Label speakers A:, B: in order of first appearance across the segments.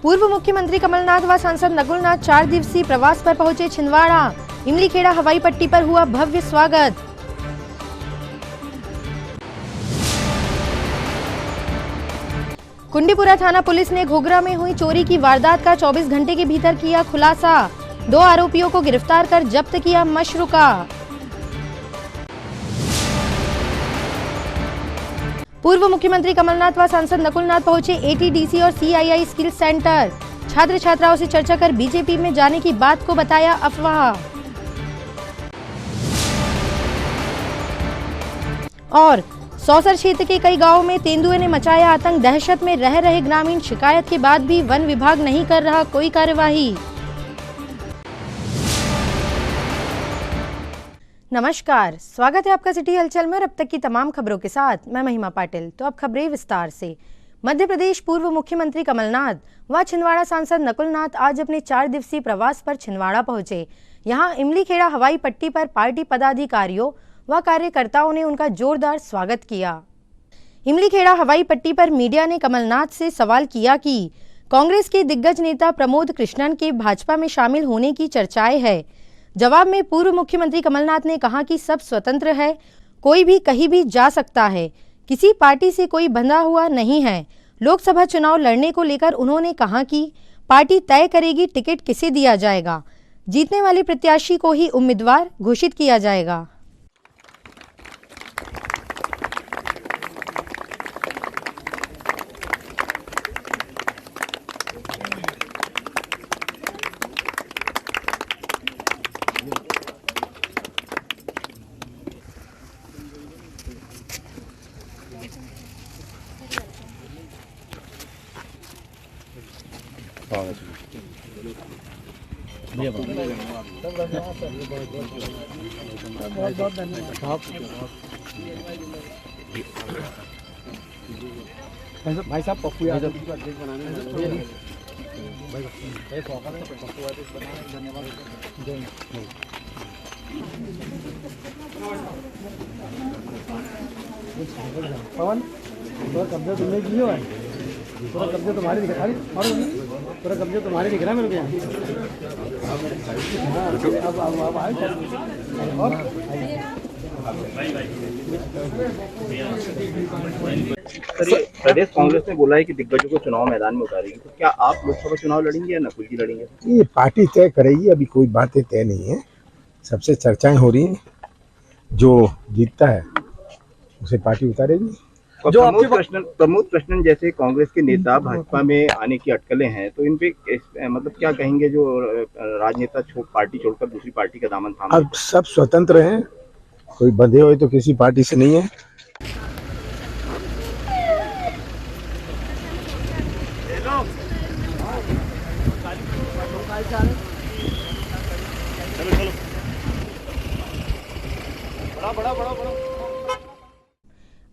A: पूर्व मुख्यमंत्री कमलनाथ व सांसद नकुलनाथ 4 दिवसीय प्रवास पर पहुंचे छिंदवाड़ा। इमलीखेड़ा हवाई पट्टी पर हुआ भव्य स्वागत। कुंडीपुरा थाना पुलिस ने घोघरा में हुई चोरी की वारदात का 24 घंटे के भीतर किया खुलासा। 2 आरोपियों को गिरफ्तार कर जब्त किया मशरूका। पूर्व मुख्यमंत्री कमलनाथ व सांसद नकुलनाथ पहुंचे एटीडीसी और सीआईआई स्किल सेंटर। छात्र छात्राओं से चर्चा कर बीजेपी में जाने की बात को बताया अफवाह। और सौसर क्षेत्र के कई गांवों में तेंदुए ने मचाया आतंक। दहशत में रह रहे ग्रामीण, शिकायत के बाद भी वन विभाग नहीं कर रहा कोई कार्यवाही। नमस्कार, स्वागत है आपका सिटी हलचल में और अब तक की तमाम खबरों के साथ मैं महिमा पाटिल। तो अब खबरें विस्तार से। मध्य प्रदेश पूर्व मुख्यमंत्री कमलनाथ व छिंदवाड़ा सांसद नकुलनाथ आज अपने 4 दिवसीय प्रवास पर छिंदवाड़ा पहुंचे। यहां इमलीखेड़ा हवाई पट्टी पर पार्टी पदाधिकारियों व कार्यकर्ताओं ने उनका जोरदार स्वागत किया। इमलीखेड़ा हवाई पट्टी पर मीडिया ने कमलनाथ से सवाल किया कि कांग्रेस के दिग्गज नेता प्रमोद कृष्णन के भाजपा में शामिल होने की चर्चाएं है। जवाब में पूर्व मुख्यमंत्री कमलनाथ ने कहा कि सब स्वतंत्र है, कोई भी कहीं भी जा सकता है, किसी पार्टी से कोई बंधा हुआ नहीं है। लोकसभा चुनाव लड़ने को लेकर उन्होंने कहा कि पार्टी तय करेगी टिकट किसे दिया जाएगा, जीतने वाले प्रत्याशी को ही उम्मीदवार घोषित किया जाएगा। बहुत धन्यवाद भाई साहब। पप्पू यादव को अध्यक्ष बनाने में पवन पूरा कब्जा तुमने की है, पूरा कब्जा तुम्हारे दिख रहा है, पूरा कब्जा तुम्हारे दिख रहा है मेरे को यहाँ। अब आए और
B: प्रदेश कांग्रेस ने बोला है कि दिग्गजों को चुनाव मैदान में उतारेगी, तो क्या आप लोकसभा चुनाव लड़ेंगे या नकुल जी लड़ेंगे?
C: ये पार्टी तय करेगी, अभी कोई बातें तय नहीं है, सबसे चर्चाएं हो रही हैं। जो जीतता है उसे पार्टी उतारेगी।
B: जो प्रमोद कृष्णन जैसे कांग्रेस के नेता भाजपा में आने की अटकलें हैं, तो इन पे मतलब क्या कहेंगे जो राजनेता पार्टी छोड़कर दूसरी पार्टी का दामन थामा?
C: अब सब स्वतंत्र हैं, कोई बंधे हुए तो किसी पार्टी से नहीं है।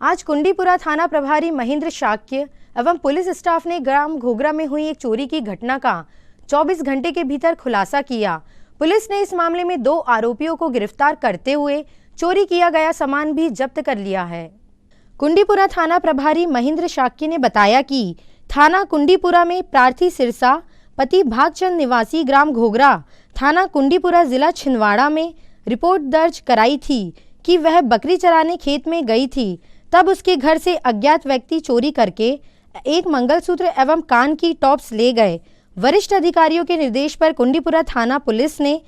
A: आज कुंडीपुरा थाना प्रभारी महेंद्र शाक्य एवं पुलिस स्टाफ ने ग्राम घोघरा में हुई एक चोरी की घटना का 24 घंटे के भीतर खुलासा किया। पुलिस ने इस मामले में 2 आरोपियों को गिरफ्तार करते हुए चोरी किया गया सामान भी जब्त कर लिया है। कुंडीपुरा थाना प्रभारी महेंद्र शाक्य ने बताया कि थाना कुंडीपुरा में प्रार्थी सिरसा पति भागचंद निवासी ग्राम घोघरा थाना कुंडीपुरा जिला छिंदवाड़ा में रिपोर्ट दर्ज कराई थी कि वह बकरी चराने खेत में गई थी। तब उसके घर से अज्ञात व्यक्ति चोरी करके एक मंगलसूत्र एवं कान की टॉप्स ले गए। वरिष्ठ अधिकारियों के निर्देश पर कुंडीपुरा थाना पुलिस ने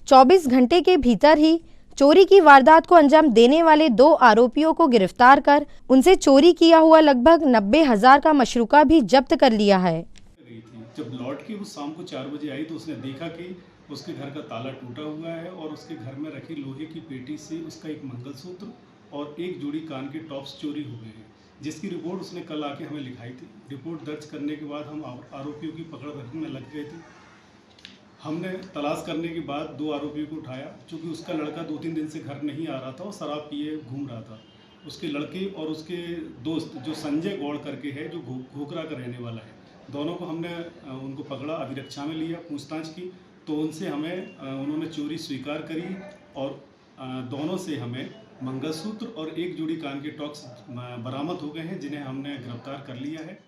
A: 24 घंटे के भीतर ही चोरी की वारदात को अंजाम देने वाले 2 आरोपियों को गिरफ्तार कर उनसे चोरी किया हुआ लगभग 90,000 का मशरूका भी जब्त कर लिया है।
D: जब लौट के वो शाम को 4 बजे आई तो उसने देखा कि उसके घर का ताला टूटा हुआ है और उसके घर में रखी लोहे की पेटी से उसका एक मंगलसूत्र और एक जोड़ी कान के टॉप्स चोरी हो गए हैं, जिसकी रिपोर्ट उसने कल आके हमें लिखाई थी। रिपोर्ट दर्ज करने के बाद हम आरोपियों की पकड़ रखने में लग गए थे। हमने तलाश करने के बाद 2 आरोपियों को उठाया, क्योंकि उसका लड़का 2-3 दिन से घर नहीं आ रहा था और शराब पिए घूम रहा था। उसके लड़के और उसके दोस्त जो संजय गौड़ करके है, जो घोघरा का रहने वाला है, दोनों को हमने उनको पकड़ा, अभिरक्षा में लिया, पूछताछ की, तो उनसे हमें उन्होंने चोरी स्वीकार करी और दोनों से हमें मंगलसूत्र और एक जोड़ी कान के टॉक्स बरामद हो गए हैं, जिन्हें हमने गिरफ्तार कर लिया है।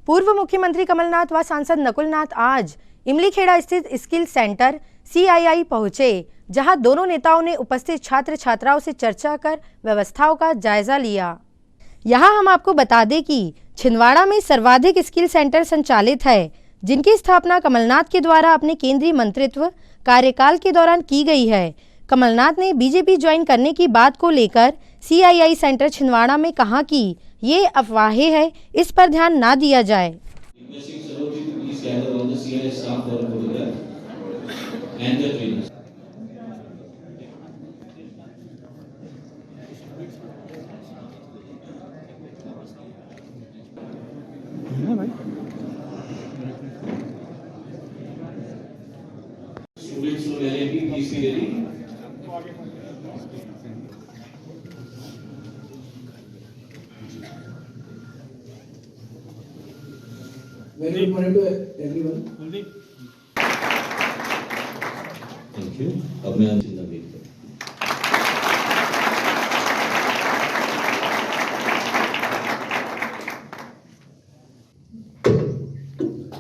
A: पूर्व मुख्यमंत्री कमलनाथ व सांसद नकुलनाथ आज इमलीखेड़ा स्थित स्किल सेंटर CII पहुंचे, जहां दोनों नेताओं ने उपस्थित छात्र छात्राओं से चर्चा कर व्यवस्थाओं का जायजा लिया। यहां हम आपको बता दें कि छिंदवाड़ा में सर्वाधिक स्किल सेंटर संचालित है, जिनकी स्थापना कमलनाथ के द्वारा अपने केंद्रीय मंत्रित्व कार्यकाल के दौरान की गई है। कमलनाथ ने बीजेपी ज्वाइन करने की बात को लेकर CII सेंटर छिंदवाड़ा में कहा कि ये अफवाहें हैं, इस पर ध्यान ना दिया जाए।
E: स्टूडेंट्स को लेने की फीस दे रही है।
F: Very good morning to everyone.
E: Thank you. अब मैं चिंता नहीं करता।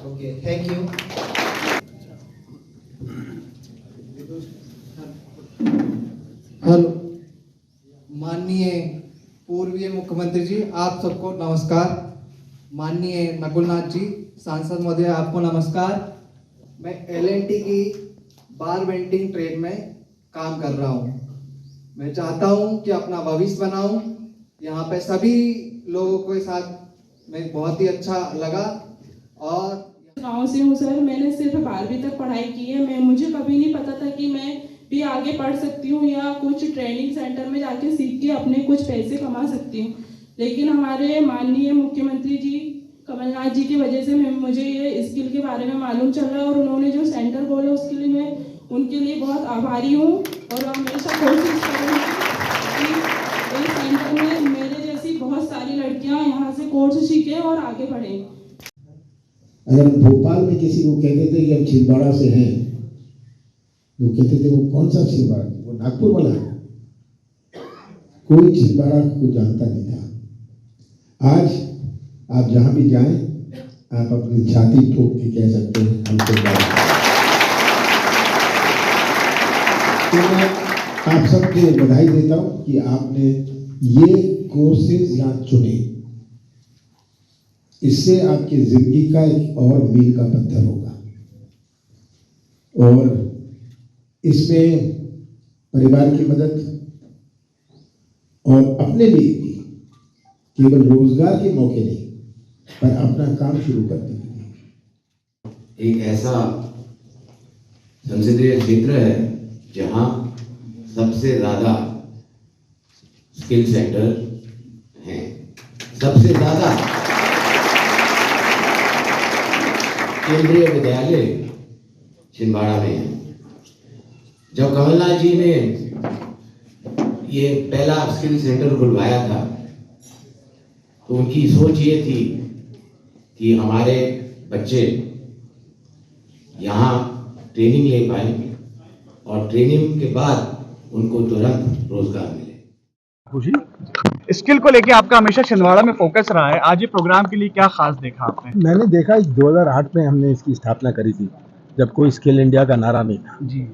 F: Okay, thank you. हेलो, माननीय पूर्वीय मुख्यमंत्री जी, आप सबको नमस्कार। माननीय नकुलनाथ जी, सांसद महोदय, आपको नमस्कार। मैं L&T की बार वेंडिंग ट्रेड में काम कर रहा हूँ। मैं चाहता हूँ कि अपना भविष्य बनाऊँ। यहाँ पे सभी लोगों के साथ मैं बहुत ही अच्छा लगा। और
G: गाँव से हूँ सर, मैंने सिर्फ 12वीं तक पढ़ाई की है। मुझे कभी नहीं पता था कि मैं भी आगे पढ़ सकती हूँ या कुछ ट्रेनिंग सेंटर में जाके सीख के अपने कुछ पैसे कमा सकती हूँ। लेकिन हमारे माननीय मुख्यमंत्री जी कमलनाथ जी की वजह से मुझे ये स्किल के बारे में मालूम चल रहा है और उन्होंने जो सेंटर खोला उसके लिए मैं उनके लिए बहुत आभारी हूँ और हमेशा कोशिश करूँगी कि इस सेंटर में मेरे जैसी बहुत सारी लड़कियाँ यहाँ से कोर्स सीखें और आगे बढ़ें।
C: अगर भोपाल में किसी को कहते थे कि हम छिंदवाड़ा से हैं, तो कहते थे वो कौन सा छिंदवाड़ा, वो नागपुर वाला है। कोई छिंदवाड़ा को जानता नहीं था। आज आप जहाँ भी जाएं, आप अपनी छाती ठोक के कह सकते हैं हम छिंदवाड़ा। तो मैं आप सबको बधाई देता हूँ कि आपने ये कोर्सेज यहाँ चुने। इससे आपकी जिंदगी का एक और मील का पत्थर होगा और इसमें परिवार की मदद और अपने लिए भी केवल रोजगार के मौके नहीं, पर अपना काम शुरू करने के लिए
E: एक ऐसा संसदीय क्षेत्र है जहां सबसे ज्यादा स्किल सेंटर हैं, सबसे ज्यादा केंद्रीय विद्यालय छिंदवाड़ा में है। जब कमलनाथ जी ने ये पहला स्किल सेंटर खुलवाया था तो उनकी सोच ये थी कि हमारे बच्चे यहाँ ट्रेनिंग ले पाए और ट्रेनिंग के बाद उनको तुरंत रोजगार मिले।
H: खुशी स्किल को लेके आपका हमेशा छिंदवाड़ा में फोकस रहा है, आज ये प्रोग्राम के लिए क्या खास देखा आपने?
C: मैंने देखा 2008 में हमने इसकी स्थापना करी थी, जब कोई स्किल इंडिया का नारा नहीं था
H: जी।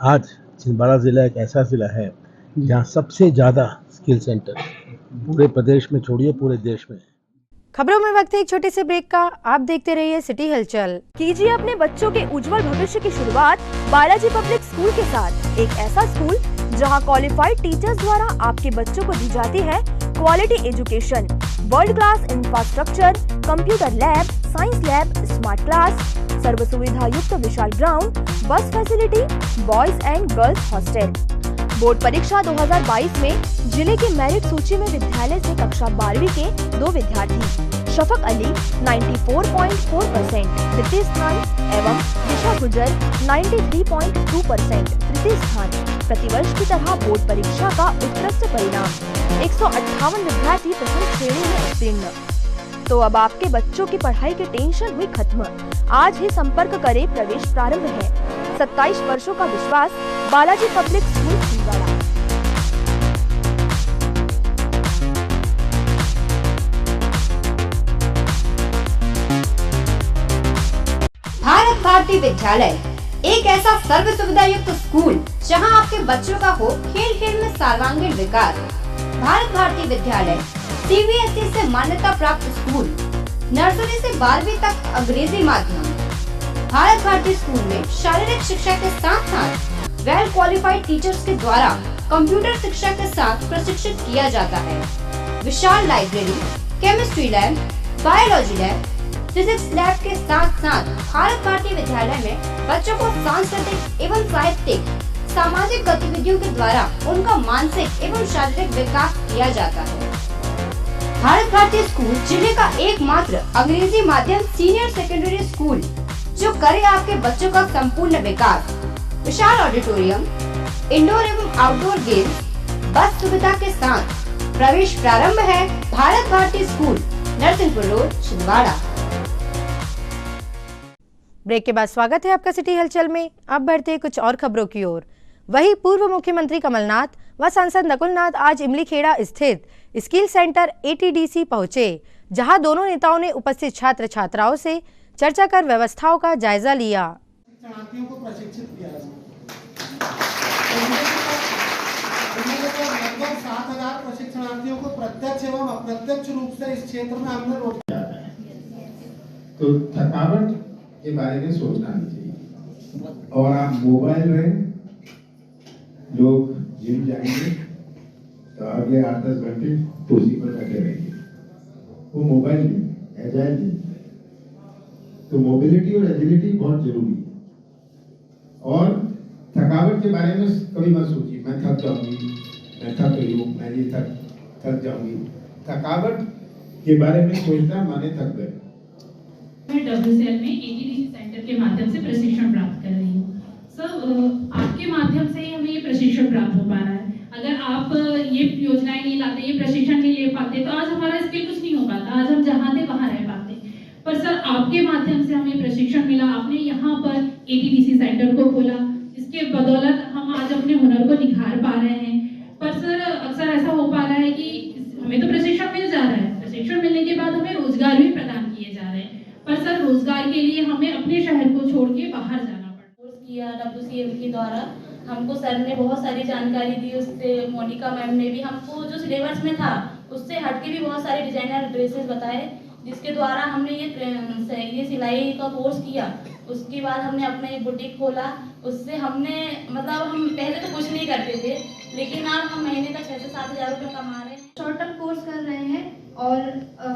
C: आज छिंदवाड़ा जिला एक ऐसा जिला है जहाँ सबसे ज्यादा स्किल सेंटर पूरे प्रदेश में, छोड़िए पूरे देश में।
A: खबरों में वक्त है एक छोटे से ब्रेक का। आप देखते रहिए सिटी हलचल।
I: कीजिए अपने बच्चों के उज्जवल भविष्य की शुरुआत बालाजी पब्लिक स्कूल के साथ। एक ऐसा स्कूल जहां क्वालिफाइड टीचर्स द्वारा आपके बच्चों को दी जाती है quality education, world class infrastructure, computer lab, science lab, smart class, सर्व सुविधा युक्त विशाल ground, bus facility, boys and girls hostel. Board परीक्षा 2022 में जिले की मेरिट सूची में विद्यालय से कक्षा 12वीं के 2 विद्यार्थी शफक अली 94.4% तृतीय स्थान एवं दिशा गुजर 93.2% तृतीय स्थान। प्रतिवर्ष की तरह बोर्ड परीक्षा का उत्कृष्ट परिणाम 158 विद्यार्थी प्रथम श्रेणी में उत्तीर्ण। तो अब आपके बच्चों की पढ़ाई की टेंशन हुई खत्म। आज ही संपर्क करें, प्रवेश प्रारंभ है। 27 वर्षों का विश्वास, बालाजी पब्लिक स्कूल छिंदवाड़ा।
J: भारती विद्यालय एक ऐसा सर्व सुविधा युक्त स्कूल जहां आपके बच्चों का हो खेल खेल में सर्वांगीण विकास। भारत भारती विद्यालय CBSE से मान्यता प्राप्त स्कूल, नर्सरी से 12वीं तक अंग्रेजी माध्यम। भारत भारती स्कूल में शारीरिक शिक्षा के साथ साथ वेल क्वालिफाइड टीचर्स के द्वारा कंप्यूटर शिक्षा के साथ प्रशिक्षित किया जाता है। विशाल library, chemistry lab, biology lab, physics lab के साथ साथ भारत भारती विद्यालय में बच्चों को सांस्कृतिक एवं साहित्यिक सामाजिक गतिविधियों के द्वारा उनका मानसिक एवं शारीरिक विकास किया जाता है। भारत भारती स्कूल जिले का एकमात्र अंग्रेजी माध्यम सीनियर सेकेंडरी स्कूल जो करे आपके बच्चों का संपूर्ण विकास। विशाल ऑडिटोरियम, इंडोर एवं आउटडोर गेम, बस सुविधा के साथ प्रवेश प्रारंभ है। Bharat Bharati school, Narsinghpur road, Chhindwara.
A: Break के बाद स्वागत है आपका सिटी हलचल में। अब बढ़ते हैं कुछ और खबरों की ओर। वहीं पूर्व मुख्यमंत्री कमलनाथ व सांसद नकुलनाथ आज इमलीखेड़ा स्थित स्किल सेंटर ATDC पहुंचे, जहां दोनों नेताओं ने उपस्थित छात्र छात्राओं से चर्चा कर व्यवस्थाओं का जायजा लिया।
K: शरणार्थियों को प्रशिक्षित किया लगभग 7,000 प्रशिक्षणार्थियों को प्रत्यक्ष एवं अप्रत्यक्ष रूप से इस क्षेत्र में हमने रोजगार।
C: तो थकावट के बारे में सोचना नहीं चाहिए। और आप मोबाइल में लोग जिम जाएंगे तो अगले 8-10 घंटे कुर्सी पर बैठे रहेंगे, वो मोबाइल नहीं, एजाइल नहीं। तो मोबिलिटी और एजिलिटी बहुत जरूरी है। और थकावट के बारे में कभी मत सोचिए मैं थक जाऊंगी, मैं थक रही हूँ, मैं ये थक जाऊंगी। थकावट के बारे में सोचना माने थक गए।
L: मैं WCL में ATDC सेंटर के माध्यम से प्रशिक्षण प्राप्त कर रही हूँ। सर, आपके माध्यम से ही हमें ये प्रशिक्षण प्राप्त हो पा रहा है। अगर आप ये योजनाएं नहीं लाते, ये प्रशिक्षण नहीं ले पाते, तो आज हमारा स्किल कुछ नहीं हो पाता। आज हम जहाँ थे वहाँ रह पाते। पर सर, आपके माध्यम से हमें प्रशिक्षण मिला, आपने यहाँ पर ATDC सेंटर को खोला, इसके बदौलत हम आज अपने हुनर को निखार पा रहे हैं। पर सर, अक्सर ऐसा हो पा रहा है कि हमें तो प्रशिक्षण मिल जा रहा है, प्रशिक्षण मिलने के बाद हमें रोजगार भी प्रदान किए जा रहे हैं। पर सर, रोजगार के लिए हमें अपने शहर को छोड़ के बाहर जाना पड़ता।
M: कोर्स किया WCL के द्वारा, हमको सर ने बहुत सारी जानकारी दी। उससे मोनिका मैम ने भी हमको जो सिलेबस में था उससे हटके भी बहुत सारे डिजाइनर ड्रेसेस बताए, जिसके द्वारा हमने ये सिलाई का कोर्स किया। उसके बाद हमने अपना एक बुटीक खोला। उससे हमने मतलब हम पहले तो कुछ नहीं करते थे, लेकिन अब हम महीने का 6 से 7 हज़ार रुपये कमा रहे हैं।
N: शॉर्ट टर्म कोर्स कर रहे हैं और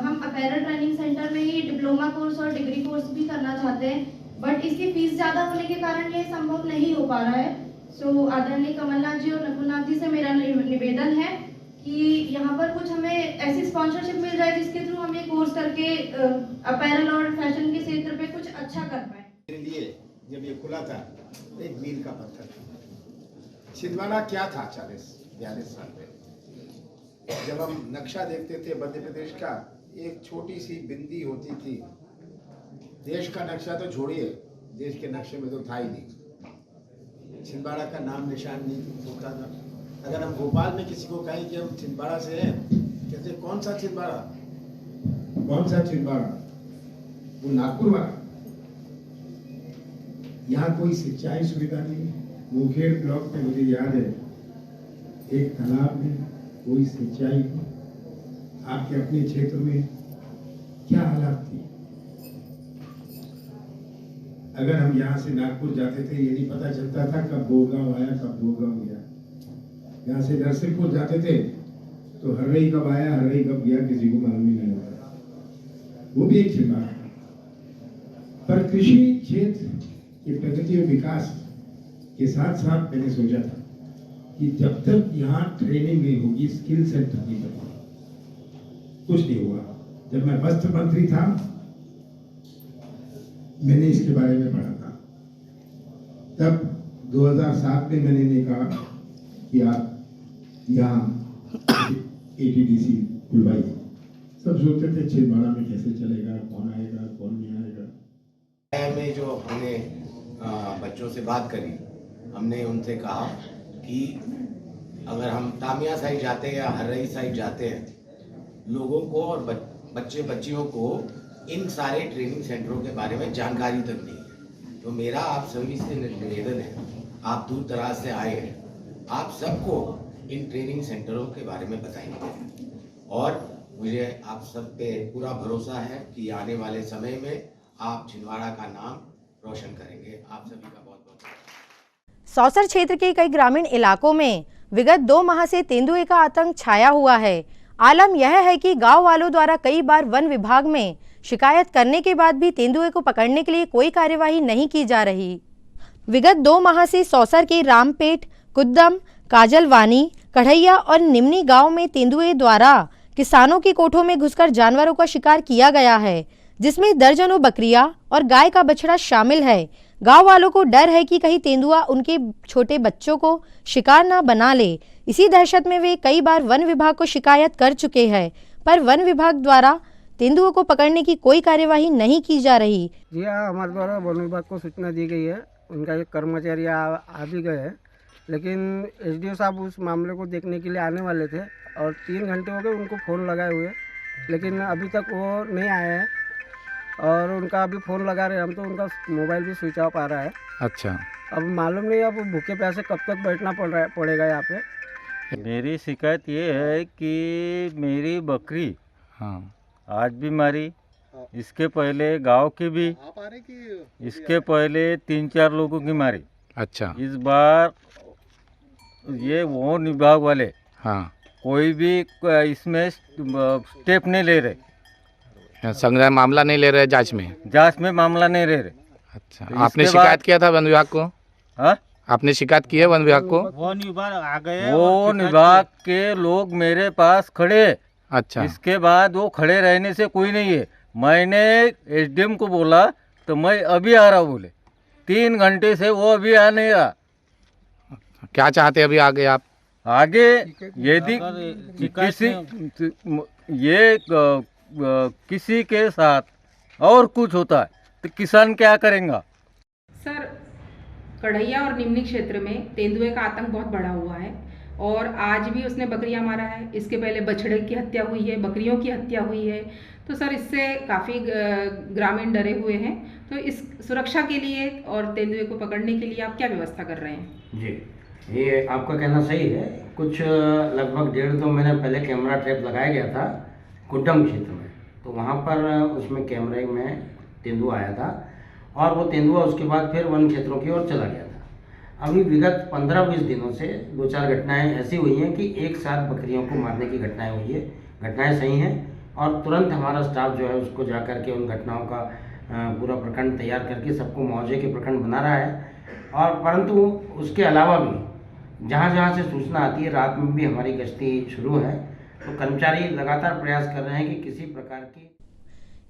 N: हम अपैरल ट्रेनिंग सेंटर में ही डिप्लोमा कोर्स और डिग्री कोर्स भी करना चाहते हैं, बट इसकी फीस ज़्यादा होने के कारण ये संभव नहीं हो पा रहा है। सो आदरणीय कमलनाथ जी और नकुलनाथ जी से मेरा निवेदन है कि यहाँ पर कुछ हमें ऐसी स्पॉन्सरशिप मिल जाए जिसके थ्रू हम ये कोर्स करके अपैरल और फैशन के क्षेत्र पे कुछ अच्छा कर पाए।
O: मेरे लिए जब ये खुला था एक मील का पत्थर था। छिंदवाड़ा क्या था 40-42 साल पहले। जब हम नक्शा देखते थे मध्य प्रदेश का, एक छोटी सी बिंदी होती थी। देश का नक्शा तो छोड़िए, देश के नक्शे में तो था ही नहीं। छिंदवाड़ा का नाम निशान नहीं होता था। अगर हम भोपाल में किसी को कहें कि हम छिंदवाड़ा से हैं, कहते कौन सा छिंदवाड़ा,
C: कौन सा छिंदवाड़ा, वो नागपुर वाला। यहाँ कोई सिंचाई सुविधा नहीं। मुंगेर ब्लॉक में मुझे याद है एक तालाब में कोई सिंचाई नहीं। आपके अपने क्षेत्र में क्या हालात थी? अगर हम यहाँ से नागपुर जाते थे, ये नहीं पता चलता था कब बोरगांव आया, कब बोरगांव गया। यहाँ से नरसिंहपुर जाते थे तो हर्रई कब आया, हर्रई कब गया, किसी को मालूम ही नहीं होता। वो भी एक छिंदवाड़ा है। पर कृषि क्षेत्र की प्रगति और विकास के साथ साथ मैंने सोचा था कि जब तक यहाँ ट्रेनिंग नहीं होगी, स्किल सेंटर नहीं बनेगा, कुछ नहीं हुआ। जब मैं वस्त्र मंत्री था मैंने इसके बारे में पढ़ा था। तब 2007 में मैंने इन्हें कहा कि आप यहाँ ATDC खुलवाइए। सब सोचते थे छिंदवाड़ा में कैसे चलेगा, कौन आएगा, कौन नहीं आएगा।
E: में जो हमने बच्चों से बात करी, हमने उनसे कहा कि अगर हम तामिया साइड जाते हैं या हर्रई साइड जाते हैं, लोगों को और बच्चे बच्चियों को इन सारे ट्रेनिंग सेंटरों के बारे में जानकारी तक नहीं है। तो मेरा आप सभी से निवेदन है, आप दूर दराज से आए हैं, आप सबको इन ट्रेनिंग सेंटरों के बारे में बताएंगे और मुझे आप सब पे पूरा भरोसा है कि आने वाले समय में आप छिंदवाड़ा का नाम रोशन करेंगे। आप सभी का बहुत बहुत।
A: सौसर क्षेत्र के कई ग्रामीण इलाकों में विगत 2 माह से तेंदुए का आतंक छाया हुआ है। आलम यह है कि गांव वालों द्वारा कई बार वन विभाग में शिकायत करने के बाद भी तेंदुए को पकड़ने के लिए कोई कार्यवाही नहीं की जा रही। विगत 2 माह से सौसर के रामपेट, कुद्दम, काजलवानी, कढ़ैया और निमनी गांव में तेंदुए द्वारा किसानों की कोठों में घुसकर जानवरों का शिकार किया गया है, जिसमें दर्जनों बकरियां और गाय का बछड़ा शामिल है। गांव वालों को डर है कि कहीं तेंदुआ उनके छोटे बच्चों को शिकार न बना ले। इसी दहशत में वे कई बार वन विभाग को शिकायत कर चुके हैं, पर वन विभाग द्वारा तेंदुओं को पकड़ने की कोई कार्यवाही नहीं की जा रही।
P: जी हाँ, हमारे द्वारा वन विभाग को सूचना दी गई है, उनका एक कर्मचारी आ भी गए हैं, लेकिन एसडीओ साहब उस मामले को देखने के लिए आने वाले थे और 3 घंटे हो गए उनको फ़ोन लगाए हुए, लेकिन अभी तक वो नहीं आए हैं और उनका अभी फ़ोन लगा रहे हैं हम तो उनका मोबाइल भी स्विच ऑफ आ रहा है।
Q: अच्छा,
P: अब मालूम नहीं अब भूखे प्यासे कब तक बैठना पड़ेगा यहाँ पे।
Q: मेरी शिकायत ये है कि मेरी बकरी आज भी मारी, इसके पहले गांव की भी, इसके पहले 3-4 लोगों की मारी।
R: अच्छा,
Q: इस बार ये वो विभाग वाले कोई भी इसमें स्टेप नहीं ले रहे,
R: संज्ञान मामला नहीं ले रहे, जांच में
Q: मामला नहीं ले रहे।
R: अच्छा, तो आपने शिकायत किया था वन विभाग को?
Q: हाँ,
R: आपने शिकायत की है वन विभाग को?
Q: वन विभाग आ गए, वो विभाग के लोग मेरे पास खड़े।
R: अच्छा,
Q: इसके बाद वो खड़े रहने से कोई नहीं है। मैंने एसडीएम को बोला तो मैं अभी आ रहा बोले, 3 घंटे से वो अभी आ नहीं रहा।
R: क्या चाहते अभी आगे आप?
Q: आगे यदि किसी के साथ और कुछ होता है तो किसान क्या करेगा?
S: सर, कढ़ैया और निम्नी क्षेत्र में तेंदुए का आतंक बहुत बढ़ा हुआ है और आज भी उसने बकरियां मारा है। इसके पहले बछड़े की हत्या हुई है, बकरियों की हत्या हुई है। तो सर, इससे काफ़ी ग्रामीण डरे हुए हैं। तो इस सुरक्षा के लिए और तेंदुए को पकड़ने के लिए आप क्या व्यवस्था कर रहे हैं?
T: जी, ये आपका कहना सही है। कुछ लगभग 1.5-2 महीने पहले कैमरा ट्रैप लगाया गया था कुड्डम क्षेत्र में, तो वहाँ पर उसमें कैमरे में तेंदुआ आया था और वो तेंदुआ उसके बाद फिर वन क्षेत्रों की ओर चला गया था। अभी विगत 15-20 दिनों से 2-4 घटनाएं ऐसी हुई हैं कि एक साथ बकरियों को मारने की घटनाएं हुई है। घटनाएं सही हैं और तुरंत हमारा स्टाफ जो है उसको जा कर के उन घटनाओं का पूरा प्रखंड तैयार करके सबको मुआवजे के प्रखंड बना रहा है। और परंतु उसके अलावा भी जहाँ जहाँ से सूचना आती है, रात में भी हमारी गश्ती शुरू है, तो कर्मचारी लगातार प्रयास कर रहे हैं कि किसी प्रकार की।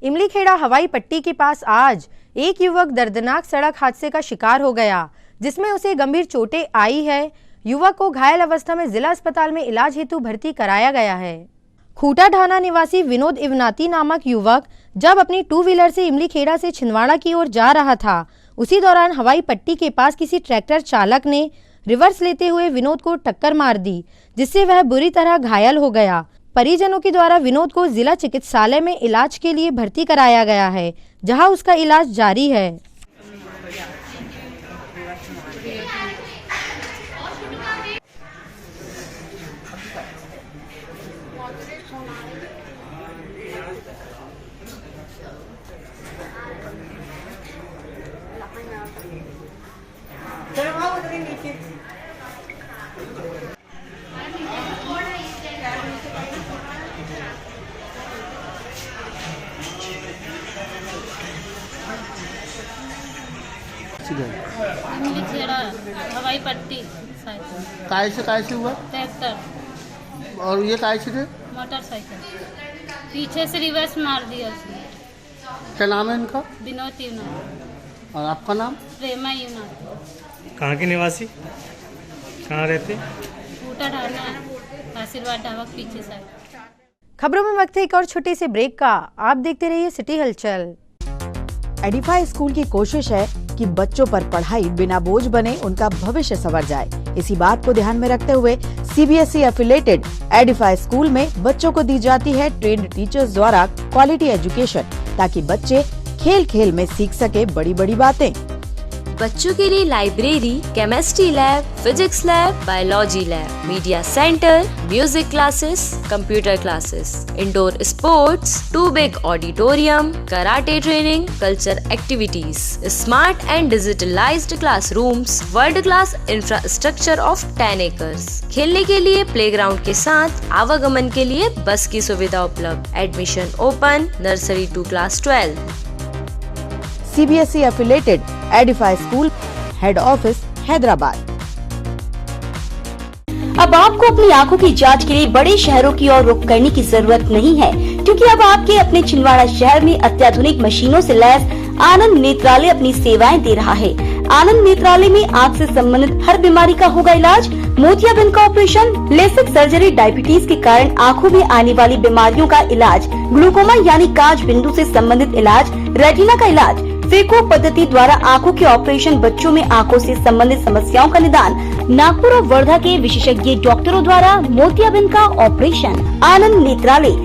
A: इमलीखेड़ा हवाई पट्टी के पास आज एक युवक दर्दनाक सड़क हादसे का शिकार हो गया, जिसमें उसे गंभीर चोटें आई है। युवक को घायल अवस्था में जिला अस्पताल में इलाज हेतु भर्ती कराया गया है। खूटा ढाना निवासी विनोद इवनाती नामक युवक जब अपनी 2 व्हीलर से इमलीखेड़ा से छिंदवाड़ा की ओर जा रहा था, उसी दौरान हवाई पट्टी के पास किसी ट्रैक्टर चालक ने रिवर्स लेते हुए विनोद को टक्कर मार दी, जिससे वह बुरी तरह घायल हो गया। परिजनों के द्वारा विनोद को जिला चिकित्सालय में इलाज के लिए भर्ती कराया गया है, जहां उसका इलाज जारी है।
U: इमलीखेड़ा हवाई पट्टी
K: काय से हुआ?
U: ट्रैक्टर।
K: और ये काय से थे?
U: मोटरसाइकिल पीछे से रिवर्स मार दिया उसने।
K: क्या नाम है इनका?
U: विनोद यूनाथ।
K: और आपका नाम?
U: प्रेमा यूनाथ।
V: कहाँ के निवासी, कहाँ रहते?
U: खूटा ढाना, आशीर्वाद ढाबा पीछे साइड।
A: खबरों में वक्त है एक और छोटे से ब्रेक का। आप देखते रहिए सिटी हलचल।
W: एडिफाई स्कूल की कोशिश है कि बच्चों पर पढ़ाई बिना बोझ बने, उनका भविष्य संवर जाए। इसी बात को ध्यान में रखते हुए सीबीएसई एफिलेटेड एडिफाई स्कूल में बच्चों को दी जाती है ट्रेंड टीचर्स द्वारा क्वालिटी एजुकेशन, ताकि बच्चे खेल खेल में सीख सके बड़ी बड़ी बातें।
B: बच्चों के लिए library, chemistry lab, physics lab, biology lab, media centre, music classes, computer classes, indoor sports, 2 big auditorium, karate training, culture activities, smart and digitalised classrooms, world class infrastructure of 10 acres, खेलने के लिए प्लेग्राउंड के साथ आवागमन के लिए बस की सुविधा उपलब्ध। Admission open nursery to class 12।
W: CBSE affiliated Edify School, Head Office, Hyderabad.
D: अब आपको अपनी आंखों की जांच के लिए बड़े शहरों की ओर रुख करने की जरूरत नहीं है, क्योंकि अब आपके अपने छिंदवाड़ा शहर में अत्याधुनिक मशीनों से लैस आनंद नेत्रालय अपनी सेवाएं दे रहा है। आनंद नेत्रालय में आंख से संबंधित हर बीमारी का होगा इलाज। मोतियाबिंद का ऑपरेशन, लेसिक सर्जरी, डायबिटीज के कारण आंखों में आने वाली बीमारियों का इलाज, ग्लूकोमा यानी कांच बिंदु से संबंधित इलाज, रेटिना का इलाज, फेको पद्धति द्वारा आंखों के ऑपरेशन, बच्चों में आंखों से संबंधित समस्याओं का निदान, नागपुर और वर्धा के विशेषज्ञ डॉक्टरों द्वारा मोतियाबिंद का ऑपरेशन। आनंद नेत्रालय।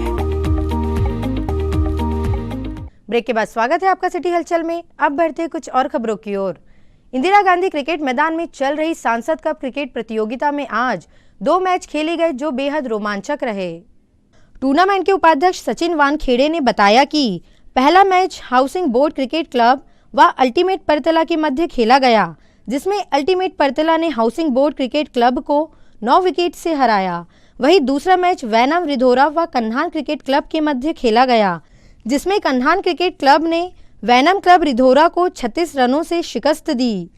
A: ब्रेक के बाद स्वागत है आपका सिटी हलचल में। अब बढ़ते हैं कुछ और खबरों की ओर। इंदिरा गांधी क्रिकेट मैदान में चल रही सांसद कप क्रिकेट प्रतियोगिता में आज 2 मैच खेले गए जो बेहद रोमांचक रहे। टूर्नामेंट के उपाध्यक्ष सचिन वानखेड़े ने बताया कि पहला match housing board cricket club व अल्टीमेट परतला के मध्य खेला गया, जिसमें अल्टीमेट परतला ने हाउसिंग बोर्ड क्रिकेट क्लब को 9 विकेट से हराया। वहीं दूसरा मैच वैनम रिधोरा व कन्हान क्रिकेट क्लब के मध्य खेला गया, जिसमें कन्हान क्रिकेट क्लब ने वैनम क्लब रिधोरा को 36 रनों से शिकस्त दी।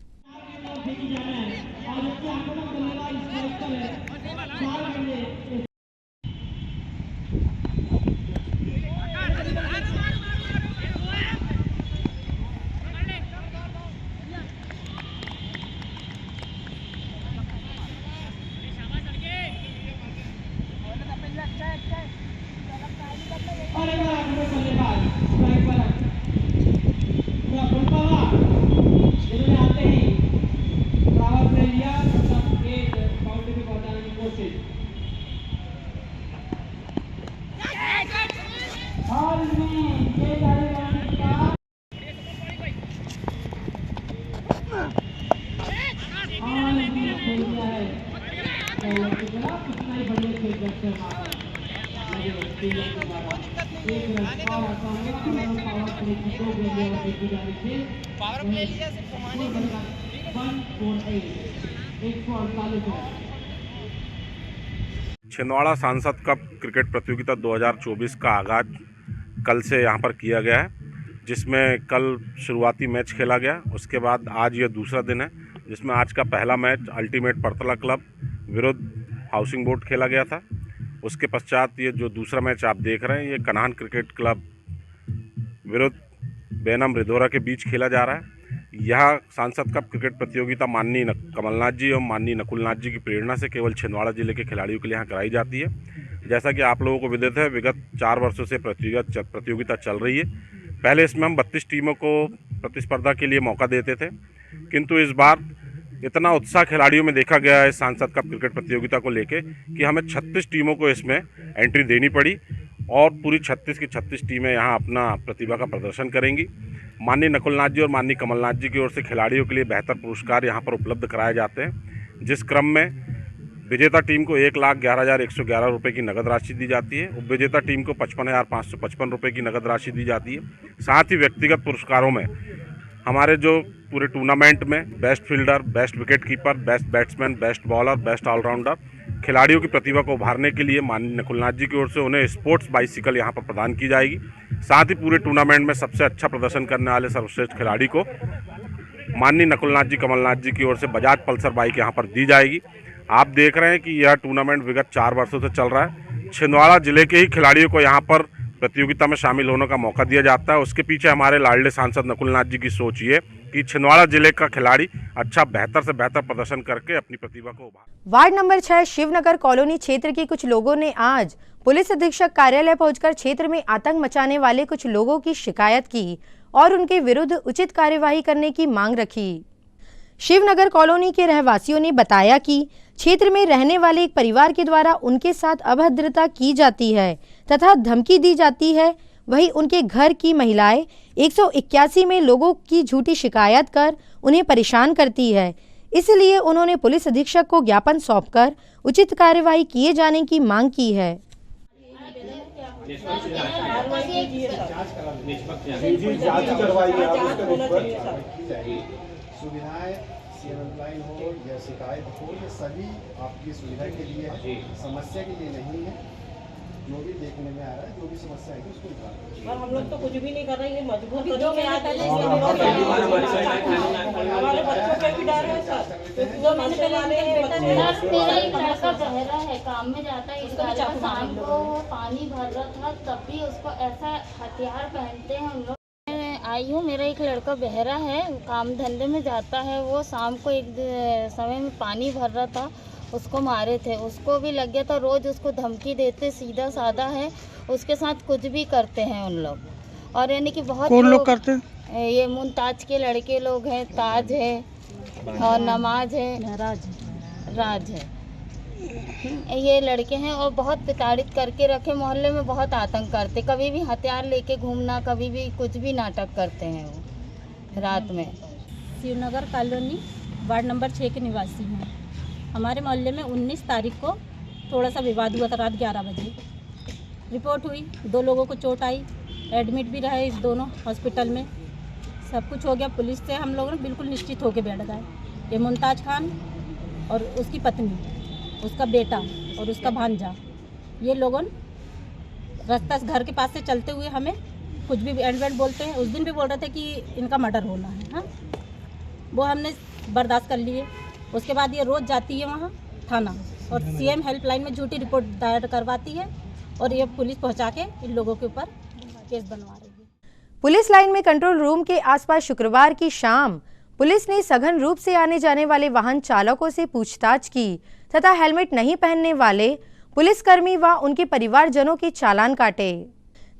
F: छिंदवाड़ा सांसद कप क्रिकेट प्रतियोगिता 2024 का आगाज कल से यहाँ पर किया गया है, जिसमें कल शुरुआती मैच खेला गया। उसके बाद आज ये दूसरा दिन है, जिसमें आज का पहला मैच अल्टीमेट परतला क्लब विरुद्ध हाउसिंग बोर्ड खेला गया था। उसके पश्चात ये जो दूसरा मैच आप देख रहे हैं, ये कन्हान क्रिकेट क्लब विरुद्ध वैनम रिधोरा के बीच खेला जा रहा है। यह सांसद कप क्रिकेट प्रतियोगिता माननीय कमलनाथ जी और माननीय नकुलनाथ जी की प्रेरणा से केवल छिंदवाड़ा जिले के खिलाड़ियों के लिए यहाँ कराई जाती है। जैसा कि आप लोगों को विदित है, विगत 4 वर्षों से प्रतियोगिता चल रही है। पहले इसमें हम 32 टीमों को प्रतिस्पर्धा के लिए मौका देते थे, किंतु इस बार इतना उत्साह खिलाड़ियों में देखा गया है सांसद कप क्रिकेट प्रतियोगिता को लेके कि हमें 36 टीमों को इसमें एंट्री देनी पड़ी और पूरी 36 की 36 टीमें यहाँ अपना प्रतिभा का प्रदर्शन करेंगी। माननीय नकुलनाथ जी और माननीय कमलनाथ जी की ओर से खिलाड़ियों के लिए बेहतर पुरस्कार यहाँ पर उपलब्ध कराए जाते हैं, जिस क्रम में विजेता टीम को 1,11,111 रुपये की नगद राशि दी जाती है। उपविजेता टीम को 55,555 रुपये की नगद राशि दी जाती है। साथ ही व्यक्तिगत पुरस्कारों में हमारे जो पूरे टूर्नामेंट में best fielder, best wicket keeper, best batsman, best bowler, best all rounder खिलाड़ियों की प्रतिभा को उभारने के लिए माननीय नकुलनाथ जी की ओर से उन्हें स्पोर्ट्स बाइसिकल यहाँ पर प्रदान की जाएगी। साथ ही पूरे टूर्नामेंट में सबसे अच्छा प्रदर्शन करने वाले सर्वश्रेष्ठ खिलाड़ी को माननीय नकुलनाथ जी, कमलनाथ जी की ओर से बजाज पल्सर बाइक यहाँ पर दी जाएगी। आप देख रहे हैं कि यह टूर्नामेंट विगत 4 वर्षों से चल रहा है। छिंदवाड़ा जिले के ही खिलाड़ियों को यहाँ पर प्रतियोगिता में शामिल होने का मौका दिया जाता है। उसके पीछे हमारे लाडले सांसद नकुलनाथ जी की सोच ये कि छिंदवाड़ा जिले का खिलाड़ी अच्छा बेहतर से बेहतर प्रदर्शन करके अपनी प्रतिभा को उभारे।
A: वार्ड नंबर 6 शिवनगर कॉलोनी क्षेत्र के कुछ लोगों ने आज पुलिस अधीक्षक कार्यालय पहुंचकर क्षेत्र में आतंक मचाने वाले कुछ लोगों की शिकायत की और उनके विरुद्ध उचित कार्यवाही करने की मांग रखी। शिवनगर कॉलोनी के रहवासियों ने बताया कि क्षेत्र में रहने वाले एक परिवार के द्वारा उनके साथ अभद्रता की जाती है तथा धमकी दी जाती है। वहीं उनके घर की महिलाएं 181 में लोगों की झूठी शिकायत कर उन्हें परेशान करती है। इसलिए उन्होंने पुलिस अधीक्षक को ज्ञापन सौंपकर उचित कार्यवाही किए जाने की मांग की है।
O: सुविधाएं हेल्पलाइन हो या शिकायत हो, ये सभी आपकी सुविधा के लिए है, समस्या के लिए नहीं है। जो भी देखने में आ रहा है, जो भी समस्या है उसको निकाल।
G: और हम लोग तो कुछ भी नहीं कर रहे हैं, मजबूर जो में आता है हमारे बच्चों पे भी डर है सर। जो मैंने पहले
U: मेरा एक लड़का बहरा है, काम में जाता है, इसका शाम को पानी भर रहा था, तब भी उसको ऐसा हथियार पहनते हैं उन लोग। आई हूँ, मेरा एक लड़का बहरा है, काम धंधे में जाता है, वो शाम को एक समय में पानी भर रहा था, उसको मारे थे, उसको भी लग गया था। रोज़ उसको धमकी देते, सीधा साधा है, उसके साथ कुछ भी करते हैं उन लोग। और यानी कि बहुत
P: कौन लोग करते हैं?
U: ये मुमताज के लड़के लोग हैं, ताज है और नमाज है, राज है, ये लड़के हैं और बहुत प्रताड़ित करके रखे। मोहल्ले में बहुत आतंक करते, कभी भी हथियार लेके घूमना, कभी भी कुछ भी नाटक करते हैं वो रात में।
H: शिवनगर कॉलोनी वार्ड नंबर 6 के निवासी हैं। हमारे मोहल्ले में 19 तारीख को थोड़ा सा विवाद हुआ था रात 11 बजे। रिपोर्ट हुई, 2 लोगों को चोट आई, एडमिट भी रहे इस दोनों हॉस्पिटल में। सब कुछ हो गया, पुलिस से हम लोग बिल्कुल निश्चित होकर बैठ गए। ये मुमताज खान और उसकी पत्नी, उसका बेटा और उसका भांजा, ये लोगों रास्ता घर के पास से चलते हुए हमें कुछ भी एडवेंट बोलते हैं। उस दिन भी बोल रहे थे कि इनका मर्डर होना है। हाँ, वो हमने बर्दाश्त कर लिए। उसके बाद ये रोज़ जाती है वहाँ थाना और सीएम हेल्पलाइन में झूठी रिपोर्ट दायर करवाती है और ये पुलिस पहुँचा के इन लोगों के ऊपर केस बनवा रही है।
A: पुलिस लाइन में कंट्रोल रूम के आसपास शुक्रवार की शाम पुलिस ने सघन रूप से आने जाने वाले वाहन चालकों से पूछताछ की तथा हेलमेट नहीं पहनने वाले पुलिसकर्मी व उनके परिवारजनों के चालान काटे।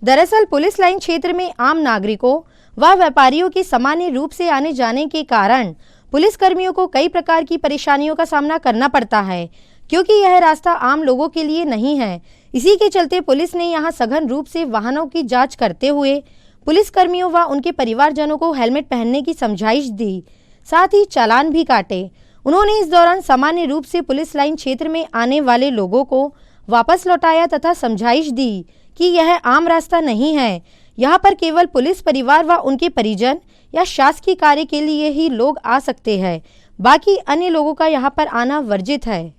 A: दरअसल पुलिस लाइन क्षेत्र में आम नागरिकों व व्यापारियों की सामान्य रूप से आने जाने के कारण पुलिसकर्मियों को कई प्रकार की परेशानियों का सामना करना पड़ता है, क्योंकि यह रास्ता आम लोगों के लिए नहीं है। इसी के चलते पुलिस ने यहां सघन रूप से वाहनों की जांच करते हुए पुलिसकर्मियों व उनके परिवारजनों को हेलमेट पहनने की समझाइश दी, साथ ही चालान भी काटे। उन्होंने इस दौरान सामान्य रूप से पुलिस लाइन क्षेत्र में आने वाले लोगों को वापस लौटाया तथा समझाइश दी कि यह आम रास्ता नहीं है, यहाँ पर केवल पुलिस परिवार व उनके परिजन या शासकीय कार्य के लिए ही लोग आ सकते हैं, बाकी अन्य लोगों का यहाँ पर आना वर्जित है।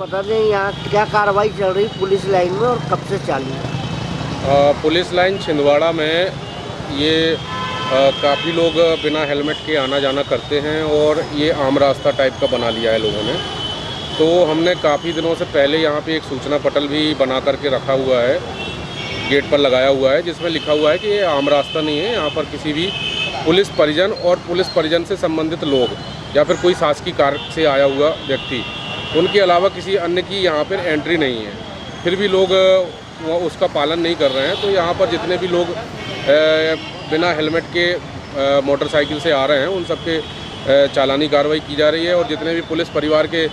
I: बता दें यहाँ क्या कार्रवाई चल रही पुलिस लाइन में और कब से चालू है?
F: पुलिस लाइन छिंदवाड़ा में ये काफ़ी लोग बिना हेलमेट के आना जाना करते हैं और ये आम रास्ता टाइप का बना लिया है लोगों ने। तो हमने काफ़ी दिनों से पहले यहाँ पे एक सूचना पटल भी बना करके रखा हुआ है, गेट पर लगाया हुआ है, जिसमें लिखा हुआ है कि ये आम रास्ता नहीं है, यहाँ पर किसी भी पुलिस परिजन और पुलिस परिजन से संबंधित लोग या फिर कोई शासकीय कार्य से आया हुआ व्यक्ति, उनके अलावा किसी अन्य की यहाँ पर एंट्री नहीं है। फिर भी लोग उसका पालन नहीं कर रहे हैं। तो यहाँ पर जितने भी लोग बिना हेलमेट के मोटरसाइकिल से आ रहे हैं उन सब के चालानी कार्रवाई की जा रही है और जितने भी पुलिस परिवार के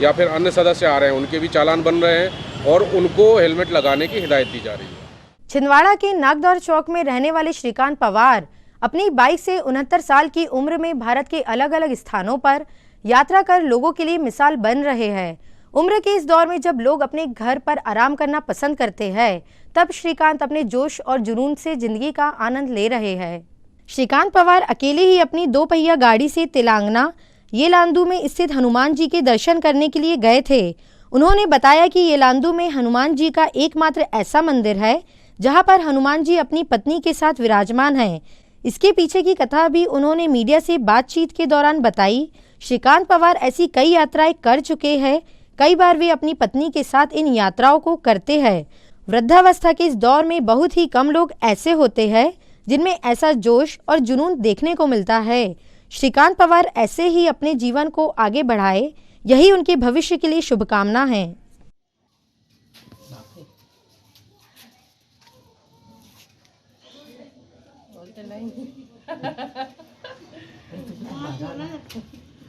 F: या फिर अन्य सदस्य आ रहे हैं उनके भी चालान बन रहे हैं और उनको हेलमेट लगाने की हिदायत दी जा रही है।
A: छिंदवाड़ा के नागदौर चौक में रहने वाले श्रीकांत पवार अपनी बाइक से 69 साल की उम्र में भारत के अलग अलग स्थानों पर यात्रा कर लोगों के लिए मिसाल बन रहे हैं। उम्र के इस दौर में जब लोग अपने घर पर आराम करना पसंद करते हैं, तब श्रीकांत अपने जोश और जुनून से जिंदगी का आनंद ले रहे हैं। श्रीकांत पवार अकेले ही अपनी 2 पहिया गाड़ी से तेलंगाना येलांदू में स्थित हनुमान जी के दर्शन करने के लिए गए थे। उन्होंने बताया कि येलांदू में हनुमान जी का एकमात्र ऐसा मंदिर है जहां पर हनुमान जी अपनी पत्नी के साथ विराजमान हैं। इसके पीछे की कथा भी उन्होंने मीडिया से बातचीत के दौरान बताई। श्रीकांत पवार ऐसी कई यात्राएं कर चुके हैं, कई बार वे अपनी पत्नी के साथ इन यात्राओं को करते हैं। वृद्धावस्था के इस दौर में बहुत ही कम लोग ऐसे होते हैं जिनमें ऐसा जोश और जुनून देखने को मिलता है। श्रीकांत पवार ऐसे ही अपने जीवन को आगे बढ़ाए, यही उनके भविष्य के लिए शुभकामना है।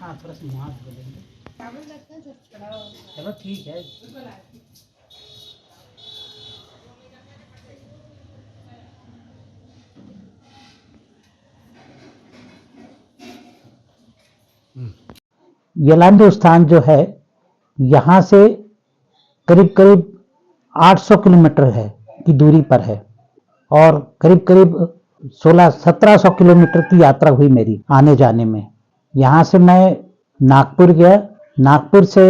J: हाँ थोड़ा सा मुँह बोलेंगे, चलो ठीक है। यलांदो स्थान जो है यहाँ से करीब करीब 800 किलोमीटर है की दूरी पर है और करीब करीब 1600-1700 किलोमीटर की यात्रा हुई मेरी आने जाने में। यहाँ से मैं नागपुर गया, नागपुर से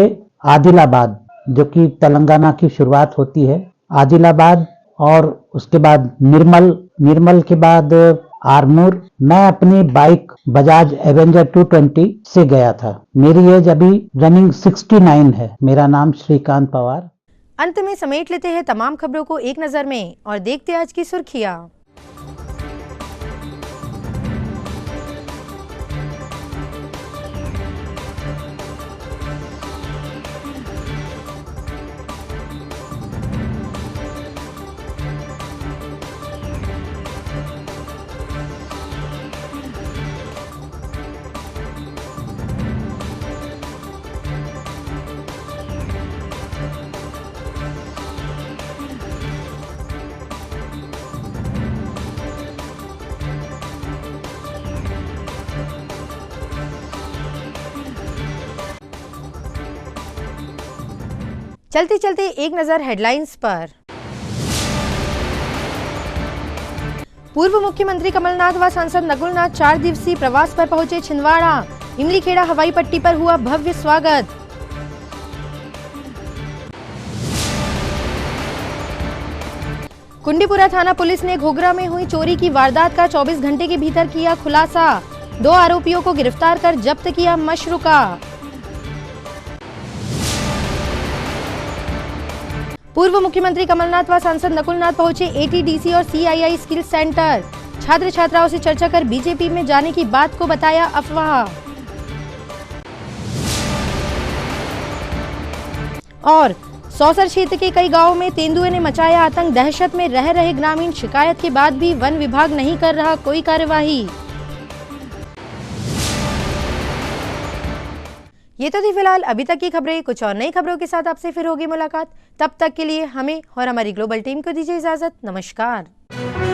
J: आदिलाबाद जो कि तेलंगाना की शुरुआत होती है, आदिलाबाद और उसके बाद निर्मल के बाद आरमूर। मैं अपनी बाइक बजाज एवेंजर 220 से गया था। मेरी एज अभी रनिंग 69 है। मेरा नाम श्रीकांत पवार।
A: अंत में समेट लेते हैं तमाम खबरों को एक नजर में और देखते हैं आज की सुर्खियां। चलते चलते एक नजर हेडलाइंस पर। पूर्व मुख्यमंत्री कमलनाथ व सांसद नकुलनाथ 4 दिवसीय प्रवास पर पहुंचे छिंदवाड़ा। इमलीखेड़ा हवाई पट्टी पर हुआ भव्य स्वागत। कुंडीपुरा थाना पुलिस ने घोघरा में हुई चोरी की वारदात का 24 घंटे के भीतर किया खुलासा। 2 आरोपियों को गिरफ्तार कर जब्त किया मशरूका। पूर्व मुख्यमंत्री कमलनाथ व सांसद नकुलनाथ पहुंचे एटीडीसी और सीआईआई स्किल सेंटर। छात्र छात्राओं से चर्चा कर बीजेपी में जाने की बात को बताया अफवाह। और सौसर क्षेत्र के कई गांवों में तेंदुए ने मचाया आतंक। दहशत में रह रहे ग्रामीण, शिकायत के बाद भी वन विभाग नहीं कर रहा कोई कार्यवाही। ये तो थी फिलहाल अभी तक की खबरें। कुछ और नई खबरों के साथ आपसे फिर होगी मुलाकात। तब तक के लिए हमें और हमारी ग्लोबल टीम को दीजिए इजाजत। नमस्कार।